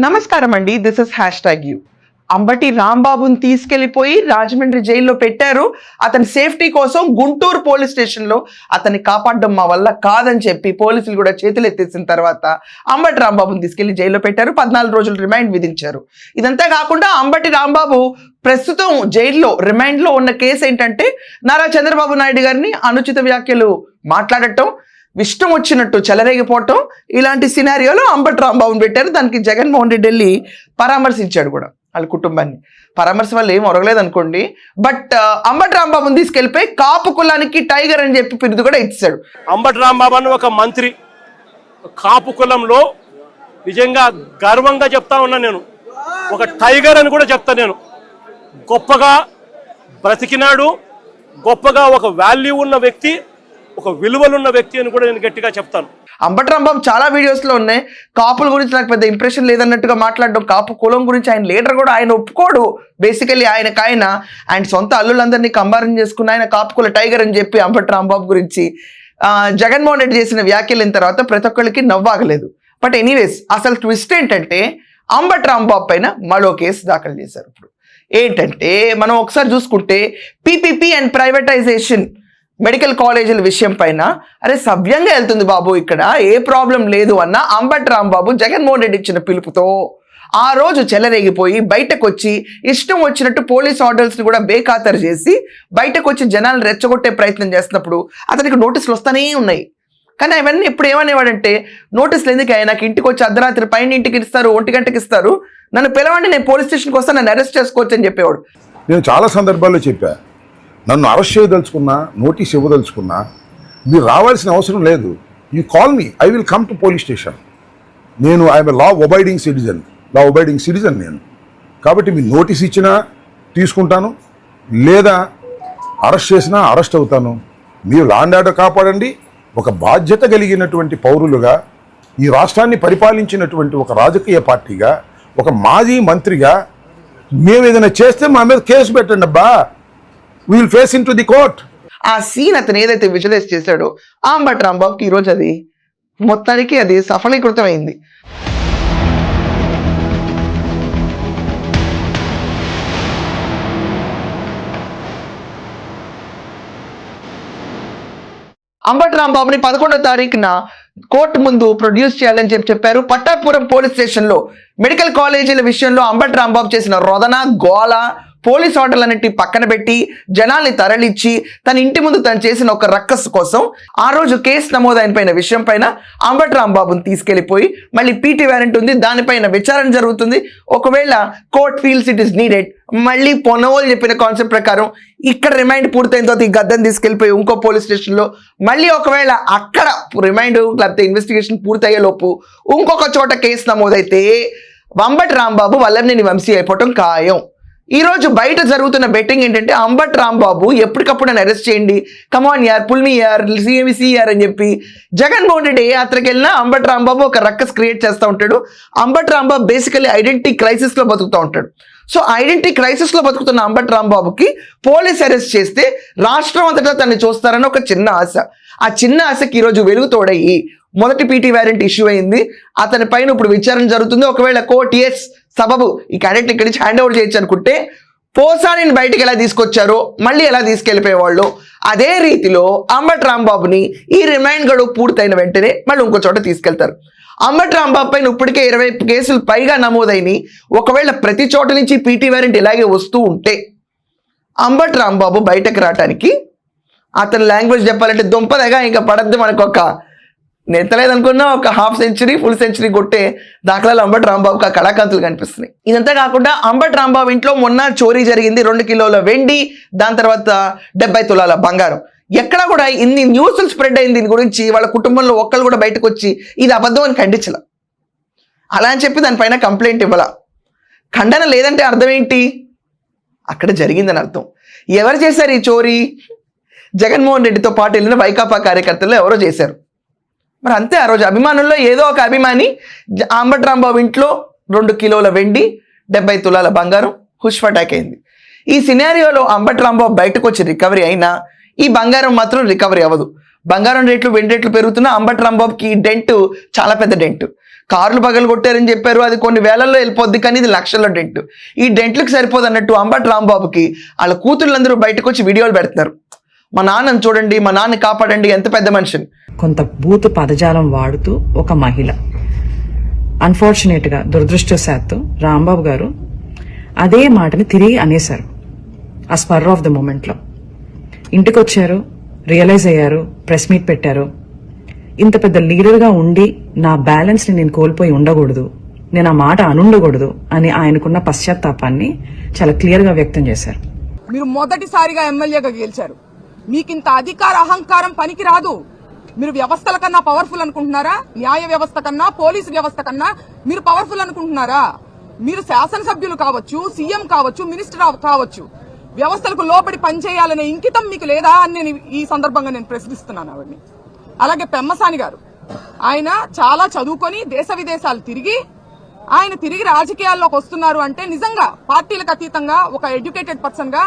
నమస్కారం అండి. This is #you. Ambati రాంబాబుని తీసుకెళ్లిపోయి రాజమండ్రి జైల్లో పెట్టారు. అతని సేఫ్టీ కోసం గుంటూరు పోలీస్ స్టేషన్లో అతన్ని కాపాడడం మా వల్ల కాదని చెప్పి పోలీసులు కూడా చేతులు ఎత్తేసిన తర్వాత అంబటి రాంబాబుని తీసుకెళ్లి జైల్లో పెట్టారు. 14 రోజులు రిమాండ్ విధించారు. ఇదంతా కాకుండా అంబటి రాంబాబు ప్రస్తుతం జైల్లో రిమాండ్లో ఉన్న కేసు ఏంటంటే నారా చంద్రబాబు నాయుడు గారిని అనుచిత వ్యాఖ్యలు మాట్లాడటం, ఇష్టం వచ్చినట్టు చెలరేగిపోవటం, ఇలాంటి సినారియోలో అంబటి రాంబాబుని పెట్టారు. దానికి జగన్మోహన్ రెడ్డి వెళ్ళి పరామర్శించాడు కూడా వాళ్ళ కుటుంబాన్ని. పరామర్శ వల్ల ఏం ఒరగలేదు అనుకోండి, బట్ అంబటి రాంబాబుని తీసుకెళ్ళిపోయి కాపు కులానికి టైగర్ అని చెప్పి పిరుదు కూడా ఇచ్చాడు. అంబటి రాంబాబు అని ఒక మంత్రి కాపు కులంలో నిజంగా గర్వంగా చెప్తా ఉన్నా. నేను ఒక టైగర్ అని కూడా చెప్తా. నేను గొప్పగా బ్రతికినాడు, గొప్పగా ఒక వాల్యూ ఉన్న వ్యక్తి, ఒక విలువలున్న వ్యక్తి అని కూడా నేను గట్టిగా చెప్తాను. అంబటి రాంబాబు చాలా వీడియోస్లో ఉన్నాయి. కాపుల గురించి నాకు పెద్ద ఇంప్రెషన్ లేదన్నట్టుగా మాట్లాడడం, కాపు కులం గురించి ఆయన లీడర్ కూడా ఆయన ఒప్పుకోడు. బేసికలీ ఆయన సొంత అల్లులందరినీ కంబారం చేసుకున్న ఆయన కాపు కుల టైగర్ అని చెప్పి అంబటి రాంబాబు గురించి జగన్మోహన్ రెడ్డి చేసిన వ్యాఖ్యలైన తర్వాత ప్రతి ఒక్కరికి నవ్వాగలేదు. బట్ ఎనీవేస్, అసలు ట్విస్ట్ ఏంటంటే అంబటి రాంబాబు పైన మరో కేసు దాఖలు చేశారు. ఇప్పుడు ఏంటంటే మనం ఒకసారి చూసుకుంటే పీపీపీ అండ్ ప్రైవేటైజేషన్ మెడికల్ కాలేజీల విషయం పైన అరే సవ్యంగా వెళ్తుంది బాబు, ఇక్కడ ఏ ప్రాబ్లం లేదు అన్న అంబటి రాంబాబు జగన్మోహన్ రెడ్డి ఇచ్చిన పిలుపుతో ఆ రోజు చెలరేగిపోయి బయటకు వచ్చి ఇష్టం వచ్చినట్టు పోలీస్ ఆర్డర్స్ని కూడా బేఖాతరు చేసి బయటకు వచ్చి జనాలను రెచ్చగొట్టే ప్రయత్నం చేస్తున్నప్పుడు అతనికి నోటీసులు వస్తూనే ఉన్నాయి. కానీ అవన్నీ ఇప్పుడు ఏమనేవాడంటే, నోటీసులు ఎందుకు నాకు ఇంటికి వచ్చి అర్ధరాత్రి పైన ఇంటికి ఇస్తారు, 1 గంటకి ఇస్తారు, నన్ను పిలవండి, నేను పోలీస్ స్టేషన్కి వస్తాను, నన్ను అరెస్ట్ చేసుకోవచ్చు అని చెప్పేవాడు. నేను చాలా సందర్భాల్లో చెప్పా, నన్ను అరెస్ట్ చేయదలుచుకున్నా, నోటీస్ ఇవ్వదలుచుకున్నా మీరు రావాల్సిన అవసరం లేదు. You call me, I will come to police station. నేను ఐఎమ్ లా ఒబైడింగ్ సిటిజన్ నేను. కాబట్టి మీరు నోటీస్ ఇచ్చినా తీసుకుంటాను, లేదా అరెస్ట్ చేసినా అరెస్ట్ అవుతాను. మీరు లా అండ్ ఆర్డర్ కాపాడండి. ఒక బాధ్యత కలిగినటువంటి పౌరులుగా, ఈ రాష్ట్రాన్ని పరిపాలించినటువంటి ఒక రాజకీయ పార్టీగా, ఒక మాజీ మంత్రిగా మేము ఏదైనా చేస్తే మా మీద కేసు పెట్టండి అబ్బా, we will face into the court. ఆ సీన్ అతను ఏదైతే విజువలైజ్ చేశాడో అంబటి రాంబాబుకి ఈరోజు అది మొత్తానికి అది సఫలీకృతమైంది. అంబటి రాంబాబుని 11వ తారీఖున కోర్టు ముందు ప్రొడ్యూస్ చేయాలని చెప్పారు. పట్టాపురం పోలీస్ స్టేషన్లో మెడికల్ కాలేజీల విషయంలో అంబటి రాంబాబు చేసిన రోదన, గోల, పోలీస్ ఆర్డర్లన్నింటి పక్కన పెట్టి జనాల్ని తరలిచ్చి తన ఇంటి ముందు తను చేసిన ఒక రక్కస్ కోసం ఆ రోజు కేసు నమోదైన పైన విషయం పైన అంబటి రాంబాబుని తీసుకెళ్లిపోయి మళ్ళీ పీటీ వారెంట్ ఉంది, దానిపైన విచారణ జరుగుతుంది. ఒకవేళ court feels it is needed, మళ్ళీ పొన్నవోలు చెప్పిన కాన్సెప్ట్ ప్రకారం ఇక్కడ రిమైండ్ పూర్తయిన తర్వాత ఈ గద్దెని తీసుకెళ్లిపోయి ఇంకో పోలీస్ స్టేషన్లో మళ్ళీ ఒకవేళ అక్కడ రిమైండ్ లేకపోతే ఇన్వెస్టిగేషన్ పూర్తయ్యేలోపు ఇంకొక చోట కేసు నమోదైతే అంబటి రాంబాబు వల్లభనేని వంశీ అయిపోవటం ఖాయం. ఈరోజు బయట జరుగుతున్న బెట్టింగ్ ఏంటంటే అంబటి రాంబాబు ఎప్పటికప్పుడు నన్ను అరెస్ట్ చేయండి, కమాన్ యార్, పుల్మి యార్, సిఆర్ అని చెప్పి జగన్మోహన్ రెడ్డి ఏ యాత్రకి వెళ్ళినా అంబటి రాంబాబు ఒక రక్కస్ క్రియేట్ చేస్తూ ఉంటాడు. అంబటి రాంబాబు బేసికలీ ఐడెంటిటీ క్రైసిస్లో బతుకుతూ ఉంటాడు. సో ఐడెంటిటీ క్రైసిస్లో బతుకుతున్న అంబటి రాంబాబుకి పోలీస్ అరెస్ట్ చేస్తే రాష్ట్రం అంతటా తనని చూస్తారని ఒక చిన్న ఆశ. ఆ చిన్న ఆశకి ఈరోజు వెలుగు తోడయ్యి మొదటి పీటీ వారెంట్ ఇష్యూ అయింది. అతని పైన ఇప్పుడు విచారణ జరుగుతుంది. ఒకవేళ కోర్టు ఎస్ సబబు ఈ క్యాండిడేట్ ఇక్కడి నుంచి హ్యాండ్ ఓవర్ చేయొచ్చు అనుకుంటే పోసానిని బయటకు ఎలా తీసుకొచ్చారో మళ్ళీ ఎలా తీసుకెళ్ళిపోయేవాళ్ళు, అదే రీతిలో అంబటి రాంబాబుని ఈ రిమైండ్ గడువు పూర్తయిన వెంటనే మళ్ళీ ఇంకో చోట తీసుకెళ్తారు. అంబటి రాంబాబు పైన ఇప్పటికే 20 కేసులు పైగా నమోదైనవి. ఒకవేళ ప్రతి చోట నుంచి పీటీ వారెంట్ ఇలాగే వస్తూ ఉంటే అంబటి రాంబాబు బయటకు రావడానికి అతని లాంగ్వేజ్ చెప్పాలంటే దుంపదగా ఇంకా పడద్దు, మనకు ఒక నెత్తలేదనుకున్నా ఒక హాఫ్ సెంచరీ ఫుల్ సెంచరీ కొట్టే దాఖలాలు అంబటి రాంబాబుకి ఆ కళాకాంతులు కనిపిస్తున్నాయి. ఇదంతా కాకుండా అంబటి రాంబాబు ఇంట్లో మొన్న చోరీ జరిగింది. 2 కిలోల వెండి, దాని తర్వాత 70 తులాల బంగారం. ఎక్కడ కూడా ఇన్ని న్యూస్లు స్ప్రెడ్ అయింది దీని గురించి. వాళ్ళ కుటుంబంలో ఒక్కళ్ళు కూడా బయటకు వచ్చి ఇది అబద్ధం అని ఖండించాల. అలా అని చెప్పి దానిపైన కంప్లైంట్ ఇవ్వాల. ఖండన లేదంటే అర్థం ఏంటి? అక్కడ జరిగిందని అర్థం. ఎవరు చేశారు ఈ చోరీ? జగన్మోహన్ రెడ్డితో పాటు వెళ్ళిన వైకాపా కార్యకర్తలు ఎవరో చేశారు. మరి అంతే, ఆ రోజు అభిమానుల్లో ఏదో ఒక అభిమాని అంబటి రాంబాబు ఇంట్లో 2 కిలోల వెండి, 70 తులాల బంగారం హుష్ అటాక్ అయింది. ఈ సినారియోలో అంబటి రాంబాబు బయటకు వచ్చి రికవరీ అయినా ఈ బంగారం మాత్రం రికవరీ అవ్వదు. బంగారం రేట్లు, వెండి రేట్లు పెరుగుతున్నా అంబటి రాంబాబుకి డెంట్ చాలా పెద్ద డెంట్. కార్లు పగలు కొట్టారని చెప్పారు, అది కొన్ని వేలల్లో వెళ్ళిపోద్ది, కానీ ఇది లక్షల్లో డెంట్. ఈ డెంట్లకు సరిపోదు అన్నట్టు అంబటి రాంబాబుకి వాళ్ళ కూతుళ్ళందరూ బయటకు వచ్చి వీడియోలు పెడుతున్నారు. మా నాన్నని చూడండి, మా నాన్న కాపాడండి, ఎంత పెద్ద మనిషిని. కొంత బూతు పదజాలం వాడుతూ ఒక మహిళ, అన్ఫార్చునేట్గా దురదృష్టవశాత్తు రాంబాబు గారు అదే మాటని తిరిగి అనేశారు. ఆ స్పర్ ఆఫ్ ద మూమెంట్లో ఇంటికి వచ్చారు, రియలైజ్ అయ్యారు, ప్రెస్ మీట్ పెట్టారు. ఇంత పెద్ద లీడర్గా ఉండి నా బ్యాలెన్స్ని నేను కోల్పోయి ఉండకూడదు, నేను ఆ మాట అనుండకూడదు అని ఆయనకున్న పశ్చాత్తాపాన్ని చాలా క్లియర్గా వ్యక్తం చేశారు. మీరు మొదటిసారిగా ఎమ్మెల్యేగా గెలిచారు, మీకింత అధికార అహంకారం పనికి రాదు. మీరు వ్యవస్థల కన్నా పవర్ఫుల్ అనుకుంటున్నారా? న్యాయ వ్యవస్థ కన్నా, పోలీసు వ్యవస్థ కన్నా మీరు పవర్ఫుల్ అనుకుంటున్నారా? మీరు శాసనసభ్యులు కావచ్చు, సీఎం కావచ్చు, మినిస్టర్ కావచ్చు, వ్యవస్థలకు లోబడి పనిచేయాలనే ఇంకితం మీకు లేదా అని నేను ఈ సందర్భంగా నేను ప్రశ్నిస్తున్నాను ఆవిడ్ని. అలాగే పెమ్మసాని గారు, ఆయన చాలా చదువుకొని దేశ విదేశాలు తిరిగి ఆయన తిరిగి రాజకీయాల్లోకి వస్తున్నారు అంటే నిజంగా పార్టీలకు అతీతంగా ఒక ఎడ్యుకేటెడ్ పర్సన్ గా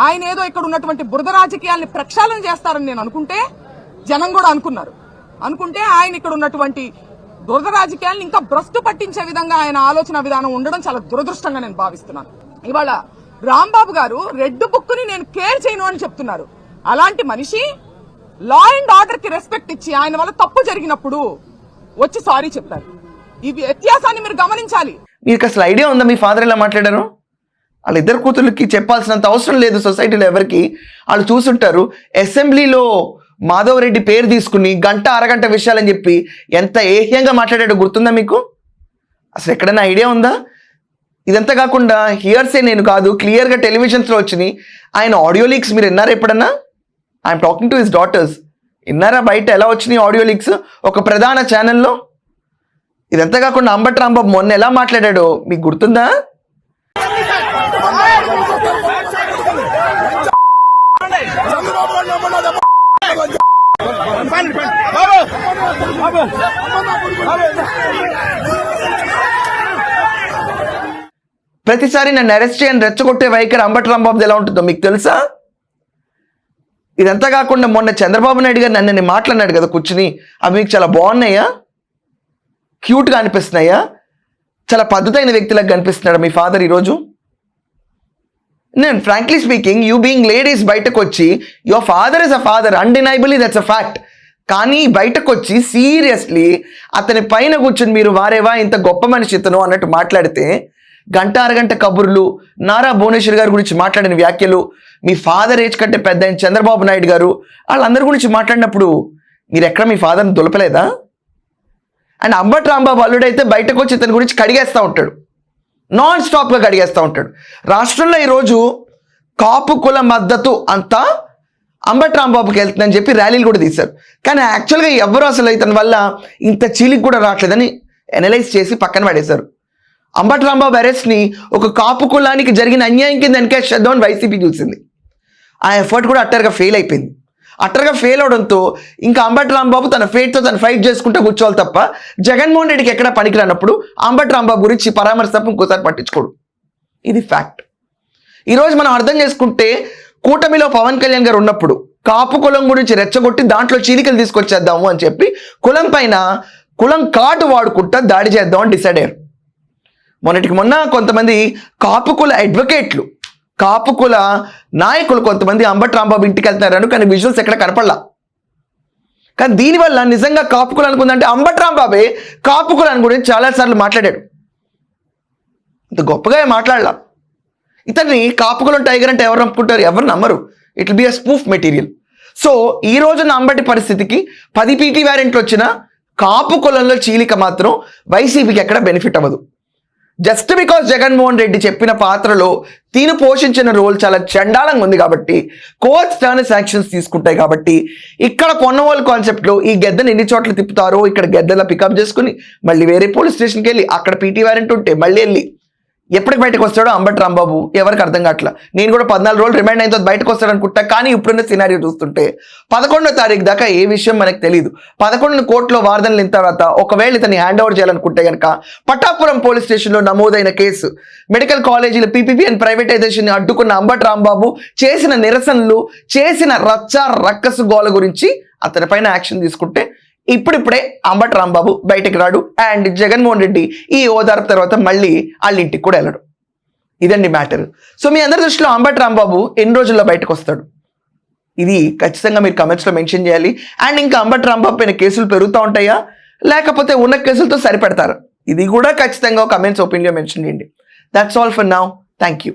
ఆయన ఏదో ఇక్కడ ఉన్నటువంటి బురద రాజకీయాల్ని ప్రక్షాళన చేస్తారని నేను అనుకుంటే, జనం కూడా అనుకుంటే ఆయన ఇక్కడ ఉన్నటువంటి దురద రాజకీయాలను ఇంకా భ్రష్టు పట్టించే విధంగా ఆయన ఆలోచన విధానం ఉండడం చాలా దురదృష్టంగా నేను భావిస్తున్నాను. ఇవాళ రాంబాబు గారు రెడ్ బుక్ ని నేను కేర్ చేయను అని చెప్తున్నారు. అలాంటి మనిషి లా అండ్ ఆర్డర్ కి రెస్పెక్ట్ ఇచ్చి ఆయన వల్ల తప్పు జరిగినప్పుడు వచ్చి సారీ చెప్పారు. ఈ వ్యత్యాసాన్ని మీరు గమనించాలి. మీకు అసలు ఐడియా ఉందా మీ ఫాదర్ ఎలా మాట్లాడారు? వాళ్ళ ఇద్దరు కూతుర్లకి చెప్పాల్సినంత అవసరం లేదు సొసైటీలో ఎవరికి. వాళ్ళు చూసుంటారు. అసెంబ్లీలో మాధవ్ రెడ్డి పేరు తీసుకుని గంట అరగంట విషయాలని చెప్పి ఎంత ఏహ్యంగా మాట్లాడాడో గుర్తుందా మీకు? అసలు ఎక్కడైనా ఐడియా ఉందా? ఇదంతా కాకుండా హియర్సే నేను కాదు, క్లియర్గా టెలివిజన్స్లో వచ్చినాయి ఆయన ఆడియో లీక్స్. మీరు విన్నారా ఎప్పుడన్నా? I'm talking to his daughters. విన్నారా బయట ఎలా వచ్చినాయి ఆడియో లీక్స్ ఒక ప్రధాన ఛానల్లో? ఇదంతా కాకుండా అంబటి రాంబాబు మొన్న ఎలా మాట్లాడాడో మీకు గుర్తుందా? ప్రతిసారి నన్ను అరెస్ట్ చేయని రెచ్చగొట్టే వైఖరి అంబటి రాంబాబుది ఎలా ఉంటుందో మీకు తెలుసా? ఇదంతా కాకుండా మొన్న చంద్రబాబు నాయుడు గారు నన్ను మాట్లాడినాడు కదా కూర్చుని, అవి మీకు చాలా బాగున్నాయా? క్యూట్గా అనిపిస్తున్నాయా? చాలా పద్ధతైన వ్యక్తిలాగా కనిపిస్తున్నాడు మీ ఫాదర్ ఈరోజు? నేను frankly speaking, you being ladies బయటకు వచ్చి your father is a father, undeniably that's a fact. కానీ బయటకు వచ్చి సీరియస్లీ అతని పైన కూర్చొని మీరు వారేవా ఇంత గొప్ప మనిషి ఇతను అన్నట్టు మాట్లాడితే, గంట అరగంట కబుర్లు, నారా భువనేశ్వర్ గారి గురించి మాట్లాడిన వ్యాఖ్యలు, మీ ఫాదర్ ఏజ్ కంటే పెద్ద అయిన చంద్రబాబు నాయుడు గారు వాళ్ళందరి గురించి మాట్లాడినప్పుడు మీరు ఎక్కడ మీ ఫాదర్ని దులపలేదా? అండ్ అంబటి రాంబాబు అల్లుడైతే బయటకు వచ్చి ఇతని గురించి కడిగేస్తూ ఉంటాడు, నాన్ స్టాప్గా కడిగేస్తూ ఉంటాడు. రాష్ట్రంలో ఈరోజు కాపు కుల మద్దతు అంతా అంబటి రాంబాబుకి వెళ్తుందని చెప్పి ర్యాలీలు కూడా తీశారు. కానీ యాక్చువల్గా ఎవరు అసలు ఇతని వల్ల ఇంత చీలికి కూడా రావట్లేదని అనలైజ్ చేసి పక్కన పడేశారు. అంబటి రాంబాబు అరెస్ట్ని ఒక కాపు కులానికి జరిగిన అన్యాయం కింద ఎన్కేస్ చేద్దామని వైసీపీ చూసింది. ఆ ఎఫర్ట్ కూడా అట్టర్గా ఫెయిల్ అయిపోయింది. అట్టర్గా ఫెయిల్ అవడంతో ఇంకా అంబటి రాంబాబు తన ఫేట్తో తను ఫైట్ చేసుకుంటూ కూర్చోవాలి తప్ప జగన్మోహన్ రెడ్డికి ఎక్కడ పనికిరానప్పుడు అంబటి రాంబాబు గురించి పరామర్శ తప్ప ఇంకోసారి పట్టించుకోడు. ఇది ఫ్యాక్ట్. ఈరోజు మనం అర్థం చేసుకుంటే కూటమిలో పవన్ కళ్యాణ్ గారు ఉన్నప్పుడు కాపు కులం గురించి రెచ్చగొట్టి దాంట్లో చీలికలు తీసుకొచ్చేద్దాము అని చెప్పి కులం పైన కులం కార్డు వాడుకుంటా దాడి చేద్దామని డిసైడ్ అయ్యారు. మొన్నటికి మొన్న కొంతమంది కాపు కుల అడ్వకేట్లు, కాపు కుల నాయకులు కొంతమంది అంబటి రాంబాబు ఇంటికి వెళ్తున్నారని, కానీ విజువల్స్ ఎక్కడ కనపడలా. కానీ దీనివల్ల నిజంగా కాపు కులం అనుకుందంటే అంబటి రాంబాబే కాపు కులాన్ని గురించి చాలాసార్లు మాట్లాడాడు. ఇంత గొప్పగా మాట్లాడలా. ఇతన్ని కాపుకులం టైగర్ అంటే ఎవరు నమ్ముకుంటారు? ఎవరు నమ్మరు. It will be a spoof material. So ఈ రోజున అంబటి పరిస్థితికి 10 పీటీ వ్యారెంట్లు వచ్చినా కాపు కులంలో చీలిక మాత్రం వైసీపీకి ఎక్కడ బెనిఫిట్ అవ్వదు. జస్ట్ బికాస్ జగన్మోహన్ రెడ్డి చెప్పిన పాత్రలో తీను పోషించిన రోల్ చాలా చండాలంగా ఉంది కాబట్టి కోర్ట్స్ టర్నస్ యాక్షన్స్ తీసుకుంటాయి. కాబట్టి ఇక్కడ పొన్నవాళ్ళు కాన్సెప్ట్లో ఈ గెద్దను ఎన్ని చోట్ల తిప్పుతారో, ఇక్కడ గెద్దలా పికప్ చేసుకుని మళ్ళీ వేరే పోలీస్ స్టేషన్కి వెళ్ళి అక్కడ పీటీ వ్యారెంట్ ఉంటే మళ్ళీ వెళ్ళి ఎప్పటికి బయటకు వస్తాడో అంబటి రాంబాబు ఎవరికి అర్థం కావట్లా. నేను కూడా 14 రోజులు రిమైండ్ అయిన తర్వాత బయటకు వస్తాడు అనుకుంటా. కానీ ఇప్పుడున్న సినారియో చూస్తుంటే 11వ తారీఖు దాకా ఏ విషయం మనకు తెలియదు. 11 కోర్టులో వాదనలు అయిన తర్వాత ఒకవేళ ఇతన్ని హ్యాండ్ ఓవర్ చేయాలనుకుంటే కనుక పట్టాపురం పోలీస్ స్టేషన్లో నమోదైన కేసు, మెడికల్ కాలేజీల పీపీపీ అండ్ ప్రైవేటైజేషన్ అడ్డుకున్న అంబటి రాంబాబు చేసిన నిరసనలు, చేసిన రచ్చ రక్కసు గోల గురించి అతని పైన యాక్షన్ తీసుకుంటే ఇప్పుడిప్పుడే అంబటి రాంబాబు బయటకు రాడు అండ్ జగన్మోహన్ రెడ్డి ఈ ఓదార్పు తర్వాత మళ్ళీ వాళ్ళ ఇంటికి కూడా వెళ్ళడు. ఇదండి మ్యాటర్. సో మీ అందరి దృష్టిలో అంబటి రాంబాబు ఎన్ని రోజుల్లో బయటకు వస్తాడు? ఇది ఖచ్చితంగా మీరు కమెంట్స్లో మెన్షన్ చేయాలి. అండ్ ఇంకా అంబటి రాంబాబు పైన కేసులు పెరుగుతూ ఉంటాయా లేకపోతే ఉన్న కేసులతో సరిపెడతారు? ఇది కూడా ఖచ్చితంగా కమెంట్స్ ఒపీనియన్ మెన్షన్ చేయండి. That's all for now. Thank you.